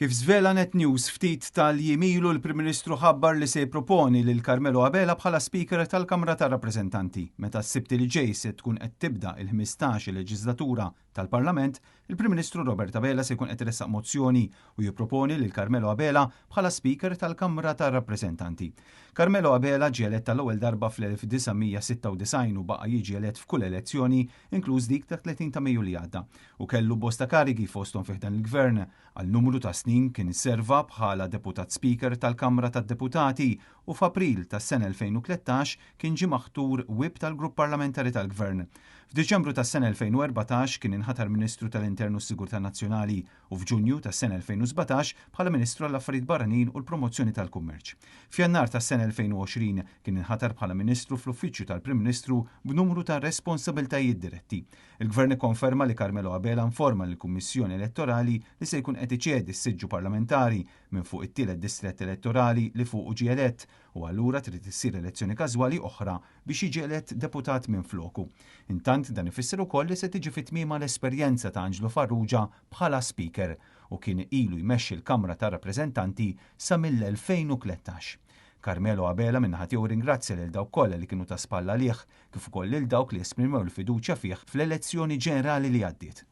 Kif żvela Net News ftit tal-jimilu l-Prim Ministru ħabbar li se jipproponi lil Carmelo Abela bħala Speaker tal-Kamra tar-Rappreżentanti. Meta s-sibt li ġej se tkun qed tibda il-15 leġislatura tal-Parlament, il-Prim Ministru Robert Abela se jkun qed iressaq mozzjoni u jipproponi lil Carmelo Abela bħala Speaker tal-Kamra tar-Rappreżentanti. Carmelo Abela ġie elett tal-ewwel darba fl-1996 u baqa' jiġi elett f'kull elezzjoni, inkluż dik ta' 30 ta' Mejju li għadda, u kellu bosta karigi fosthom fih dan il-Gvern għal numru ta' snin kien isserva bħala Deputat Speaker tal-Kamra tad-Deputati u f'April tas-sena 2013 kien ġie maħtur Whip tal-Grupp Parlamentari tal-Gvern. F'Diċembru tas-sena 2014 kien inħatar Ministru tal-Internu u s-Sigurtà Nazzjonali u f'Ġunju tas-sena 2017 bħala Ministru għall-Affarijiet Barranin u l-Promozzjoni tal-Kummerċ. F'Jannar tas-sena 2020 kien inħatar bħala Ministru fl-Uffiċċju tal-Prim Ministru b'numru ta' responsabiltajiet diretti. Il-Gvern ikkonferma li Carmelo Abela informa lill-Kummissjoni Elettorali li se jkun qed iċedi s-siġġu parlamentari minn fuq it-tielet distrett elettorali li fuq ġie elett u allura trid issir elezzjoni każwali oħra biex jiġi elett deputat minn floku. Intant dan ifisser ukoll li se tiġi fit-tmiema l-esperjenza ta' Angelo Farrugia bħala Speaker u kien ilu jmexxi l-Kamra tar-Rappreżentanti sa mill-2013. Carmelo Abela minnaħa tiegħu ringrazzja lil dawk kollha li kienu ta' spalla għalih kif ukoll lil dawk li esprimew l-fiduċja fih fl-elezzjoni ġenerali li għaddiet.